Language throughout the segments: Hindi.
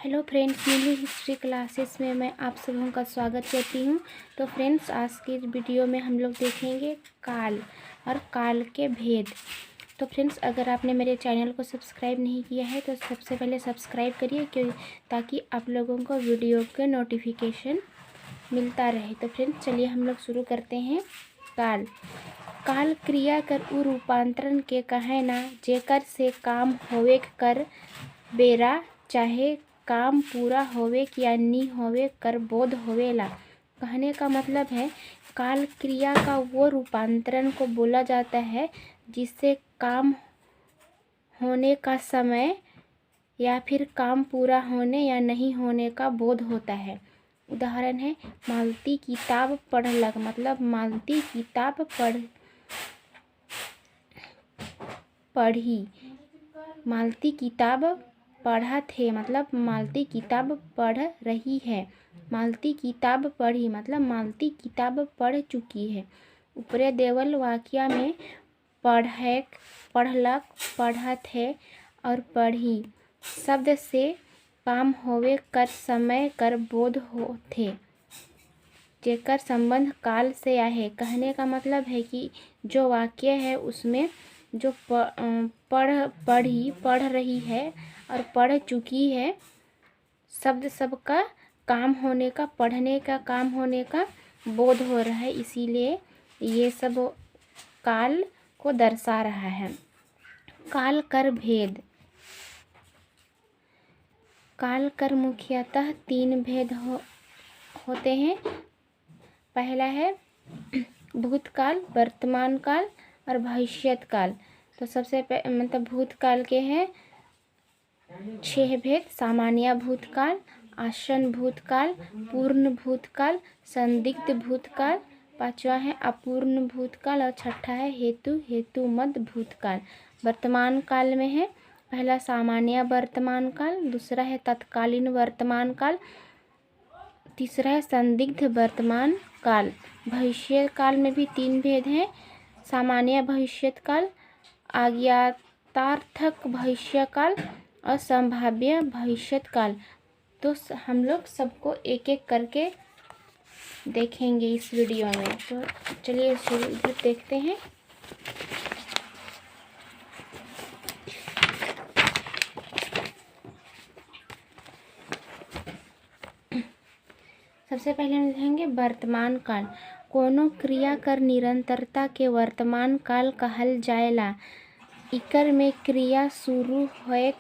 हेलो फ्रेंड्स, मिली हिस्ट्री क्लासेस में मैं आप सबों का स्वागत करती हूँ। तो फ्रेंड्स, आज की वीडियो में हम लोग देखेंगे काल और काल के भेद। तो फ्रेंड्स, अगर आपने मेरे चैनल को सब्सक्राइब नहीं किया है तो सबसे पहले सब्सक्राइब करिए, क्यों ताकि आप लोगों को वीडियो के नोटिफिकेशन मिलता रहे। तो फ्रेंड्स, चलिए हम लोग शुरू करते हैं। काल काल क्रिया कर उ रूपांतरण के कहे ना जेकर से काम होवे कर बेरा, चाहे काम पूरा होवे या नी होवे कर बोध होवेला। कहने का मतलब है, काल क्रिया का वो रूपांतरण को बोला जाता है जिससे काम होने का समय या फिर काम पूरा होने या नहीं होने का बोध होता है। उदाहरण है, मालती किताब पढ़लक, मतलब मालती किताब पढ़ी। मालती किताब पढ़ा थे, मतलब मालती किताब पढ़ रही है। मालती किताब पढ़ी, मतलब मालती किताब पढ़ चुकी है। ऊपरे देवल वाक्य में पढ़लक, पढ़त है और पढ़ी शब्द से काम होवे कर समय कर बोध होथे, जेकर संबंध काल से आहे। कहने का मतलब है कि जो वाक्य है उसमें जो पढ़ रही है और पढ़ चुकी है, शब्द सबका काम होने का, पढ़ने का काम होने का बोध हो रहा है, इसीलिए ये सब काल को दर्शा रहा है। काल कर भेद। काल कर मुख्यतः तीन भेद होते हैं। पहला है भूतकाल, वर्तमान काल और भविष्यत काल। तो सबसे मतलब भूतकाल के हैं 6 भेद: सामान्य भूतकाल, आसन्न भूतकाल, पूर्ण भूतकाल, संदिग्ध भूतकाल, पांचवा है अपूर्ण भूतकाल और छठा है हेतुमत भूतकाल। वर्तमान काल में है पहला सामान्य वर्तमान काल, दूसरा है तत्कालीन वर्तमान काल, तीसरा है संदिग्ध वर्तमान काल। भविष्य काल में भी 3 भेद हैं: सामान्य भविष्यत काल, आज्ञार्थक भविष्य काल और संभाव्य भविष्यत काल। तो हम लोग सबको एक एक करके देखेंगे इस वीडियो में। तो चलिए शुरू देखते हैं। सबसे पहले हम देखेंगे वर्तमान काल। कोनो क्रिया कर निरंतरता के वर्तमान काल कहल जाएला। इकर में क्रिया शुरू होए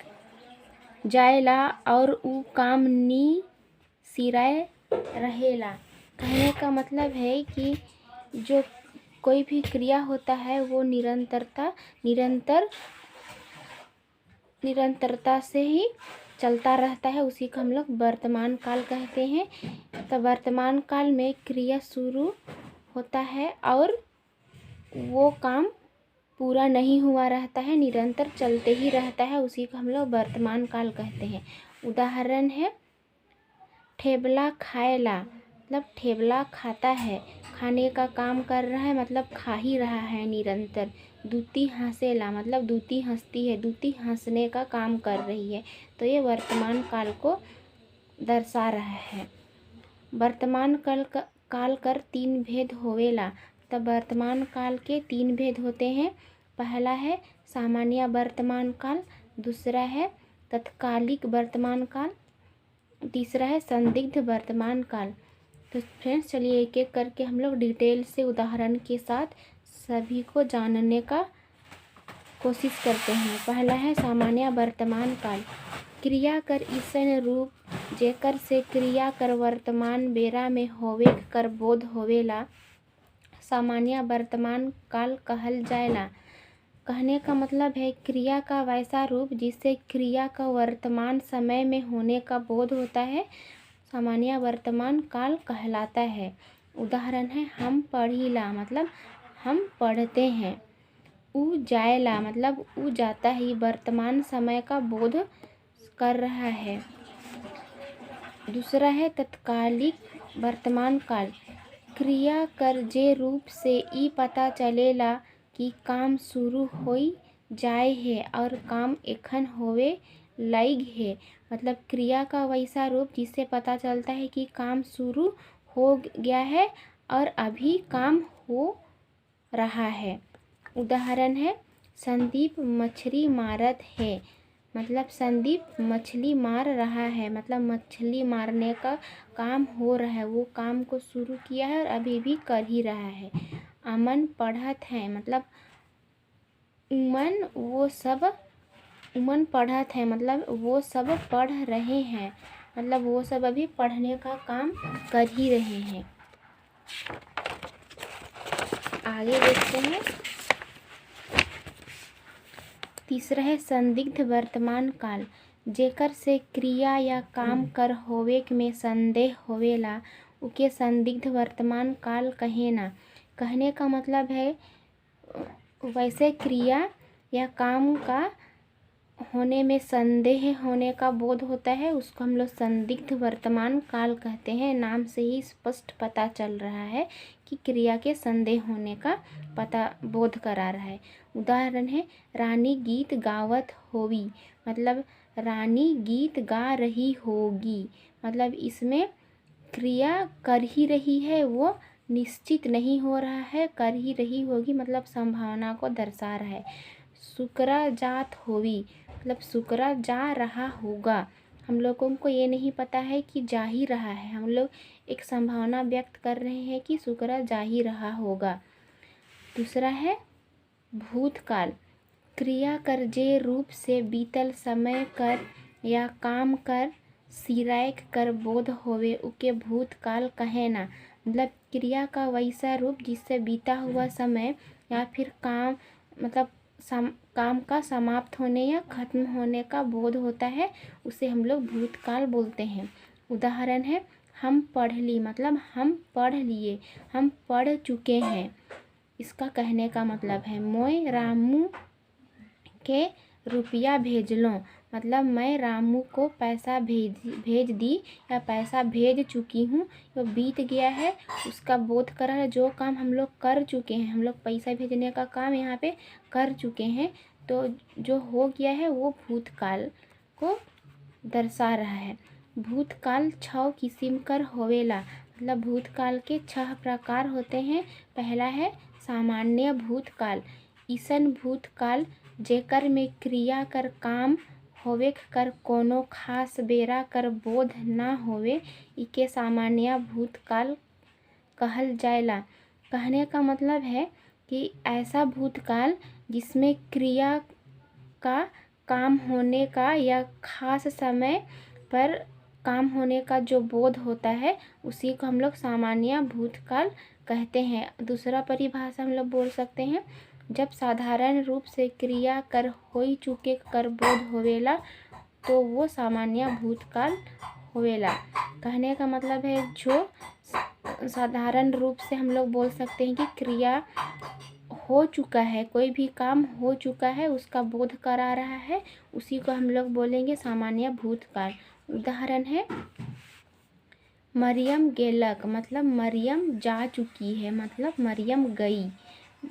जाएला और उ काम नी सिराए रहेला। कहने का मतलब है कि जो कोई भी क्रिया होता है वो निरंतरता से ही चलता रहता है, उसी को हम लोग वर्तमान काल कहते हैं। तो वर्तमान काल में क्रिया शुरू होता है और वो काम पूरा नहीं हुआ रहता है, निरंतर चलते ही रहता है, उसी को हम लोग वर्तमान काल कहते हैं। उदाहरण है, ठेबला खाएला, मतलब ठेबला खाता है, खाने का काम कर रहा है, मतलब खा ही रहा है निरंतर। दूती हंसेला, मतलब दूती हंसती है, दूती हंसने का काम कर रही है। तो ये वर्तमान काल को दर्शा रहा है। वर्तमान काल कर 3 भेद होवेला। तब वर्तमान काल के 3 भेद होते हैं। पहला है सामान्य वर्तमान काल, दूसरा है तत्कालिक वर्तमान काल, तीसरा है संदिग्ध वर्तमान काल। तो फ्रेंड्स, चलिए एक एक करके हम लोग डिटेल से उदाहरण के साथ सभी को जानने का कोशिश करते हैं। पहला है सामान्य वर्तमान काल। क्रिया कर ईसन रूप जेकर से क्रिया कर वर्तमान बेरा में होवे कर बोध होवेला, सामान्य वर्तमान काल कहल जाएला। कहने का मतलब है, क्रिया का वैसा रूप जिससे क्रिया का वर्तमान समय में होने का बोध होता है, सामान्य वर्तमान काल कहलाता है। उदाहरण है, हम पढ़ीला, मतलब हम पढ़ते हैं। उ जाएला, मतलब उ जाता ही वर्तमान समय का बोध कर रहा है। दूसरा है तत्कालिक वर्तमान काल। क्रिया कर जे रूप से ई पता चलेला कि काम शुरू होई जाए है और काम एखन होवे लग है, मतलब क्रिया का वैसा रूप जिससे पता चलता है कि काम शुरू हो गया है और अभी काम हो रहा है। उदाहरण है संदीप मछली मारत है, मतलब संदीप मछली मार रहा है, मतलब मछली मारने का काम हो रहा है, वो काम को शुरू किया है और अभी भी कर ही रहा है। अमन पढ़त है, मतलब उमन पढ़त है, मतलब वो सब पढ़ रहे हैं, मतलब वो सब अभी पढ़ने का काम कर ही रहे हैं। आगे देखते हैं। तीसरा है संदिग्ध वर्तमान काल, जेकर से क्रिया या काम कर होवे में संदेह होवेला उके संदिग्ध वर्तमान काल कहेना। कहने का मतलब है वैसे क्रिया या काम का होने में संदेह होने का बोध होता है, उसको हम लोग संदिग्ध वर्तमान काल कहते हैं। नाम से ही स्पष्ट पता चल रहा है कि क्रिया के संदेह होने का बोध करा रहा है। उदाहरण है रानी गीत गावत होवी, मतलब रानी गीत गा रही होगी, मतलब इसमें क्रिया कर ही रही है, वो निश्चित नहीं हो रहा है, कर ही रही होगी, मतलब संभावना को दर्शा रहा है। सुकरा जात होवी, मतलब सुकरा जा रहा होगा, हम लोगों को ये नहीं पता है कि जा ही रहा है, हम लोग एक संभावना व्यक्त कर रहे हैं कि सुकरा जा ही रहा होगा। दूसरा है भूतकाल, क्रिया कर जे रूप से बीतल समय कर या काम कर सिरायक कर बोध होवे उके भूतकाल कहेना, मतलब क्रिया का वैसा रूप जिससे बीता हुआ समय या फिर काम, मतलब काम का समाप्त होने या खत्म होने का बोध होता है, उसे हम लोग भूतकाल बोलते हैं। उदाहरण है हम पढ़ ली, मतलब हम पढ़ लिए, हम पढ़ चुके हैं। इसका कहने का मतलब है मोय रामू के रुपया भेजलो, मतलब मैं रामू को पैसा भेज दी या पैसा भेज चुकी हूँ, तो बीत गया है उसका बोध करा है। जो काम हम लोग कर चुके हैं, हम लोग पैसा भेजने का काम यहाँ पे कर चुके हैं, तो जो हो गया है वो भूतकाल को दर्शा रहा है। भूतकाल 6 किस्म कर होवेला, मतलब भूतकाल के 6 प्रकार होते हैं। पहला है सामान्य भूतकाल, ईसन भूतकाल जेकर में क्रिया कर काम होवे कर कोनो खास बेरा कर बोध ना होवे, इके सामान्य भूतकाल कहल जाएला। कहने का मतलब है कि ऐसा भूतकाल जिसमें क्रिया का काम होने का या खास समय पर काम होने का जो बोध होता है, उसी को हम लोग सामान्य भूतकाल कहते हैं। दूसरा परिभाषा हम लोग बोल सकते हैं, जब साधारण रूप से क्रिया कर हो चुके कर बोध होवेला तो वो सामान्य भूतकाल होवेला। कहने का मतलब है जो साधारण रूप से हम लोग बोल सकते हैं कि क्रिया हो चुका है, कोई भी काम हो चुका है, उसका बोध करा रहा है, उसी को हम लोग बोलेंगे सामान्य भूतकाल। उदाहरण है मरियम गेलक, मतलब मरियम जा चुकी है, मतलब मरियम गई।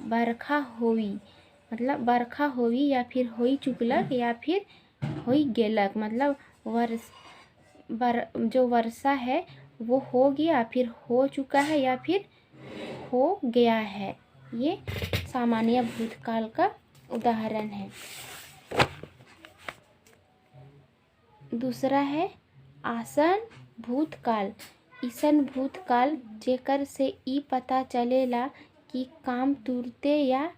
बरखा होवी, मतलब बरखा होवी या फिर होई चुकलक या फिर होई गेलक, मतलब जो वर्षा है वो हो गया, फिर हो चुका है या फिर हो गया है। ये सामान्य भूतकाल का उदाहरण है। दूसरा है आसन भूतकाल, ईसन भूतकाल जेकर से ई पता चलेला कि काम तुरते या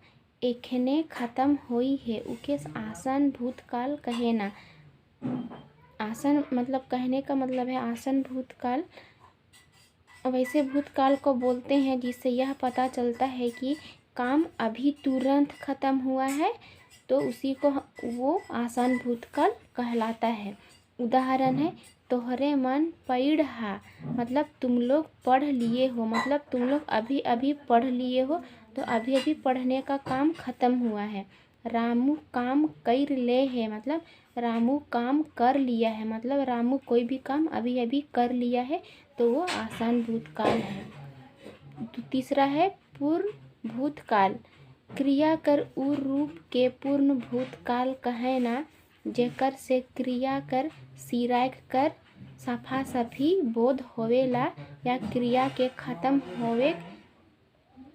एखने खत्म होई है, उके आसन भूतकाल कहेना। आसन मतलब कहने का मतलब है आसन भूतकाल वैसे भूतकाल को बोलते हैं जिससे यह पता चलता है कि काम अभी तुरंत खत्म हुआ है, तो उसी को वो आसान भूतकाल कहलाता है। उदाहरण है तोहरे मन पढ़ हा, मतलब तुम लोग पढ़ लिए हो, मतलब तुम लोग अभी अभी पढ़ लिए हो, तो अभी अभी पढ़ने का काम खत्म हुआ है। रामू काम कर ले है, मतलब रामू काम कर लिया है, मतलब रामू कोई भी काम अभी अभी कर लिया है, तो वो आसान भूतकाल है। तीसरा है पूर्ण भूतकाल, क्रिया कर उ रूप के पूर्ण भूतकाल कहेना जेकर से क्रिया कर सिराक कर सफा सफी बोध होवेला या क्रिया के खत्म होवे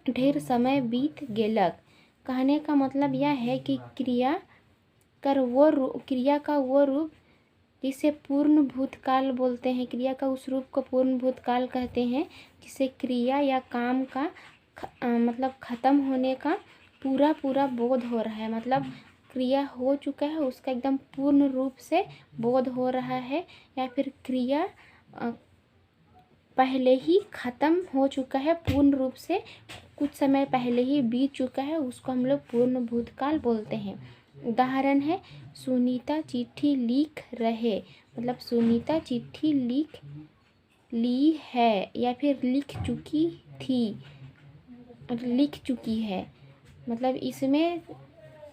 ढेर समय बीत गेलक। कहने का मतलब यह है कि क्रिया का वो रूप जिसे पूर्ण भूतकाल बोलते हैं, क्रिया का उस रूप को पूर्ण भूतकाल कहते हैं जिसे क्रिया या काम का मतलब ख़त्म होने का पूरा बोध हो रहा है। मतलब क्रिया हो चुका है, उसका एकदम पूर्ण रूप से बोध हो रहा है, या फिर क्रिया पहले ही ख़त्म हो चुका है, पूर्ण रूप से कुछ समय पहले ही बीत चुका है, उसको हम लोग पूर्ण भूतकाल बोलते हैं। उदाहरण है सुनीता चिट्ठी लिख रहे, मतलब सुनीता चिट्ठी लिख ली है या फिर लिख चुकी है। मतलब इसमें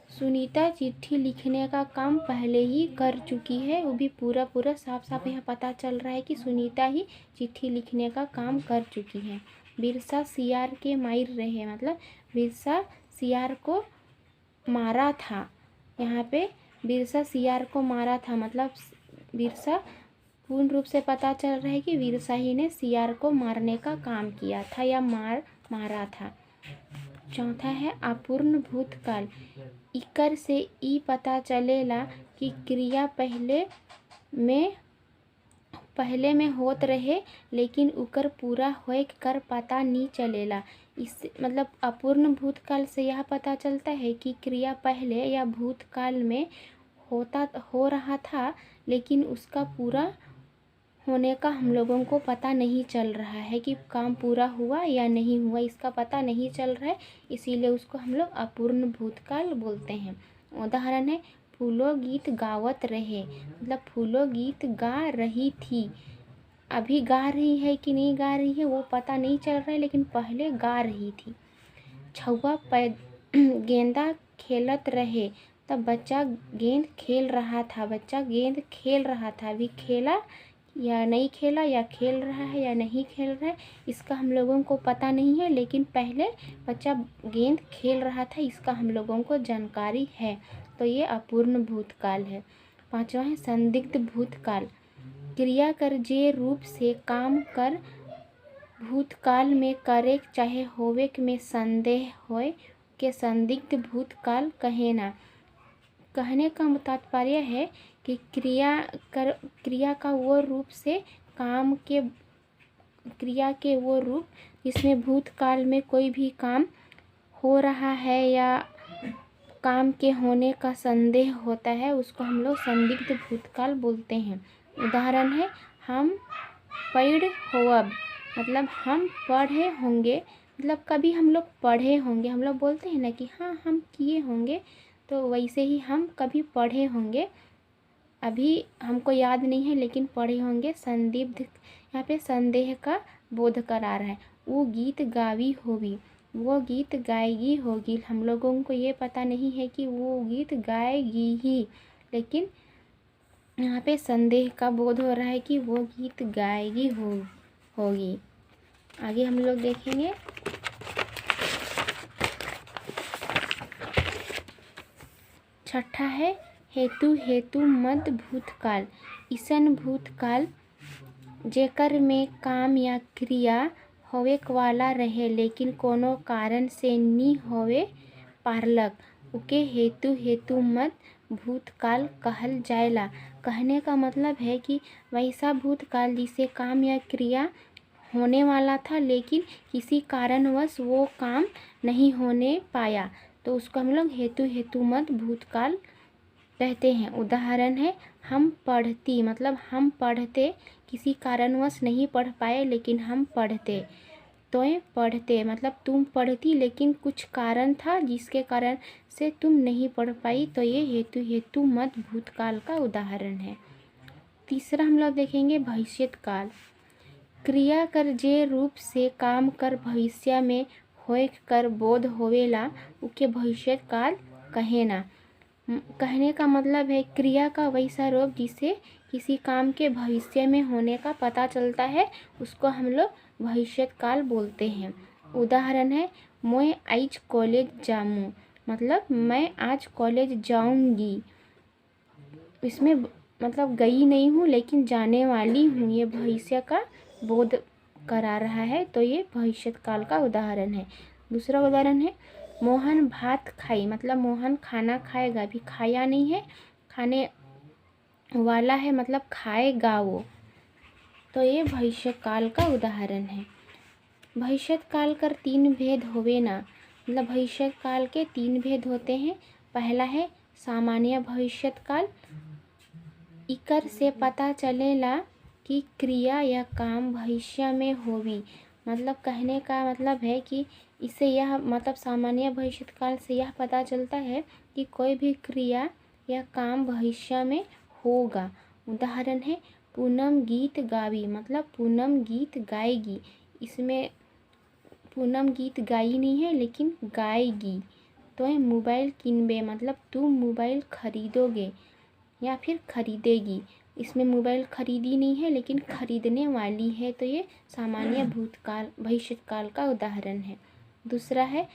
सुनीता चिट्ठी लिखने का काम पहले ही कर चुकी है, वो भी पूरा साफ यहाँ पता चल रहा है कि सुनीता ही चिट्ठी लिखने का काम कर चुकी है। बिरसा सियार के मार रहे, मतलब बिरसा सियार को मारा था। यहाँ पे बिरसा सियार को मारा था, मतलब बिरसा पूर्ण रूप से पता चल रहा है कि बिरसा ही ने सियार को मारने का काम किया था या मारा था। चौथा है अपूर्ण भूतकाल। इकर से ई पता चलेला कि क्रिया पहले में होत रहे लेकिन उकर पूरा होए कर पता नहीं चलेला। इस मतलब अपूर्ण भूतकाल से यह पता चलता है कि क्रिया पहले या भूतकाल में हो रहा था, लेकिन उसका पूरा होने का हम लोगों को पता नहीं चल रहा है कि काम पूरा हुआ या नहीं हुआ, इसका पता नहीं चल रहा है, इसीलिए उसको हम लोग अपूर्ण भूतकाल बोलते हैं। उदाहरण है फूलो गीत गावत रहे, मतलब फूलो गीत गा रही थी। अभी गा रही है कि नहीं गा रही है वो पता नहीं चल रहा है, लेकिन पहले गा रही थी। छुआ गेंदा खेलत रहे, तब बच्चा गेंद खेल रहा था। अभी खेला या नहीं खेला, या खेल रहा है या नहीं खेल रहा है, इसका हम लोगों को पता नहीं है, लेकिन पहले बच्चा गेंद खेल रहा था, इसका हम लोगों को जानकारी है। तो ये अपूर्ण भूतकाल है। पांचवा है संदिग्ध भूतकाल। क्रिया कर जे रूप से काम कर भूतकाल में करे चाहे होवे में संदेह होए के संदिग्ध भूतकाल कहेना। कहने का तात्पर्य है कि क्रिया का वो रूप से क्रिया के वो रूप जिसमें भूतकाल में कोई भी काम हो रहा है या काम के होने का संदेह होता है, उसको हम लोग संदिग्ध भूतकाल बोलते हैं। उदाहरण है हम पढ़ होब, मतलब हम पढ़े होंगे, मतलब कभी हम लोग पढ़े होंगे, हम लोग बोलते हैं ना कि हाँ हम किए होंगे, तो वैसे ही हम कभी पढ़े होंगे, अभी हमको याद नहीं है लेकिन पढ़े होंगे। संदिग्ध यहाँ पे संदेह का बोध करा रहा है। वो गीत गावी होगी, वो गीत गाएगी होगी, हम लोगों को ये पता नहीं है कि वो गीत गाएगी ही, लेकिन यहाँ पे संदेह का बोध हो रहा है कि वो गीत गाएगी होगी। आगे हम लोग देखेंगे छठा है हेतु मद भूतकाल। इसन भूतकाल जेकर में काम या क्रिया होवे वाला रहे लेकिन कोनो कारण से नी होवे पारलक, उके हेतु मद भूतकाल कहल जाएला। कहने का मतलब है कि वैसा भूतकाल जिसे काम या क्रिया होने वाला था लेकिन किसी कारणवश वो काम नहीं होने पाया, तो उसको हम लोग हेतु मद भूतकाल कहते हैं। उदाहरण है हम पढ़ती, मतलब हम पढ़ते, किसी कारणवश नहीं पढ़ पाए लेकिन हम पढ़ते। तो पढ़ते मतलब तुम पढ़ती लेकिन कुछ कारण था जिसके कारण से तुम नहीं पढ़ पाई, तो ये हेतु मद भूतकाल का उदाहरण है। तीसरा हम लोग देखेंगे भविष्यत काल। क्रिया कर जे रूप से काम कर भविष्य में होए कर बोध होवेला, उके भविष्यत काल कहेना। कहने का मतलब है क्रिया का वैसा रूप जिसे किसी काम के भविष्य में होने का पता चलता है, उसको हम लोग भविष्यत काल बोलते हैं। उदाहरण है मैं आज कॉलेज जाऊँ, मतलब मैं आज कॉलेज जाऊंगी। इसमें मतलब गई नहीं हूँ लेकिन जाने वाली हूँ, ये भविष्य का बोध करा रहा है। तो ये भविष्य काल का उदाहरण है। दूसरा उदाहरण है मोहन भात खाई, मतलब मोहन खाना खाएगा, अभी खाया नहीं है, खाने वाला है, मतलब खाएगा वो। तो ये भविष्य काल का उदाहरण है। भविष्य काल कर 3 भेद होवे ना, मतलब भविष्य काल के 3 भेद होते हैं। पहला है सामान्य भविष्य काल, इकर से पता चलेला कि क्रिया या काम भविष्य में होवी। मतलब कहने का मतलब है कि इससे यह मतलब सामान्य भविष्य काल से यह पता चलता है कि कोई भी क्रिया या काम भविष्य में होगा। उदाहरण है पूनम गीत गावी, मतलब पूनम गीत गाएगी। इसमें पूनम गीत गाई नहीं है लेकिन गाएगी। तो है मोबाइल किनबे, मतलब तुम मोबाइल खरीदोगे या फिर खरीदेगी। इसमें मोबाइल खरीदी नहीं है लेकिन खरीदने वाली है। तो ये सामान्य भूतकाल भविष्य काल का उदाहरण है। दूसरा है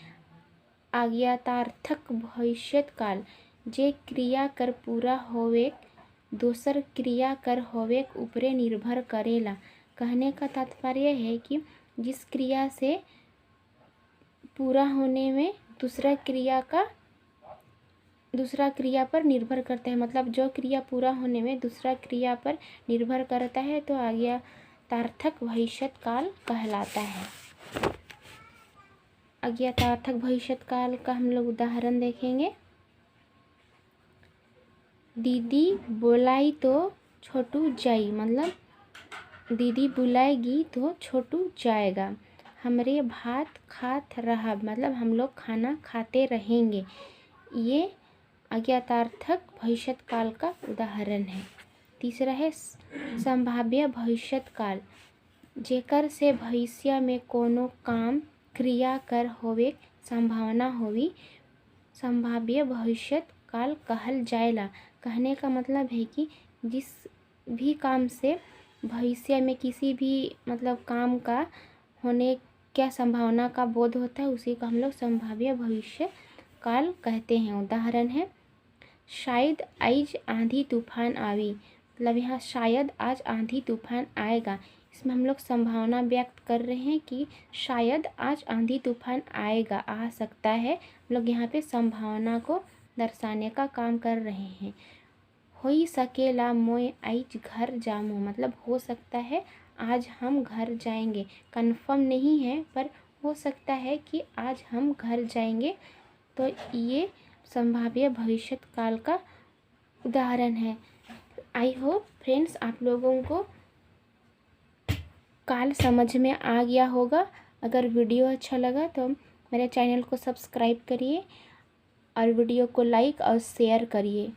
आज्ञातार्थक भविष्य काल, जे क्रिया कर पूरा होवे दोसर क्रिया कर होवे ऊपरे निर्भर करेला। कहने का तात्पर्य है कि जिस क्रिया से पूरा होने में दूसरा क्रिया पर निर्भर करता है, मतलब जो क्रिया पूरा होने में दूसरा क्रिया पर निर्भर करता है तो आज्ञातार्थक भविष्य काल कहलाता है। आज्ञातार्थक भविष्य काल का हम लोग उदाहरण देखेंगे। दीदी बुलाई तो छोटू जाई, मतलब दीदी बुलाएगी तो छोटू जाएगा। हमरे भात खात रहा, मतलब हम लोग खाना खाते रहेंगे। ये आज्ञातार्थक भविष्य काल का उदाहरण है। तीसरा है संभाव्य भविष्य काल, जेकर से भविष्य में कोनो काम क्रिया कर होवे संभावना होवी संभाव्य भविष्य काल कहल जाएला। कहने का मतलब है कि जिस भी काम से भविष्य में किसी भी मतलब काम का होने क्या संभावना का बोध होता है उसी को हम लोग संभाव्य भविष्य काल कहते हैं। उदाहरण है शायद आज आंधी तूफान आवी, मतलब यहाँ शायद आज आंधी तूफान आएगा। इसमें हम लोग संभावना व्यक्त कर रहे हैं कि शायद आज आंधी तूफान आएगा, आ सकता है। हम लोग यहाँ पे संभावना को दर्शाने का काम कर रहे हैं। होई सकेला मोय आज घर जामो, मतलब हो सकता है आज हम घर जाएंगे। कन्फर्म नहीं है पर हो सकता है कि आज हम घर जाएंगे। तो ये संभाव्य भविष्य काल का उदाहरण है। आई होप फ्रेंड्स आप लोगों को काल समझ में आ गया होगा। अगर वीडियो अच्छा लगा तो मेरे चैनल को सब्सक्राइब करिए और वीडियो को लाइक और शेयर करिए।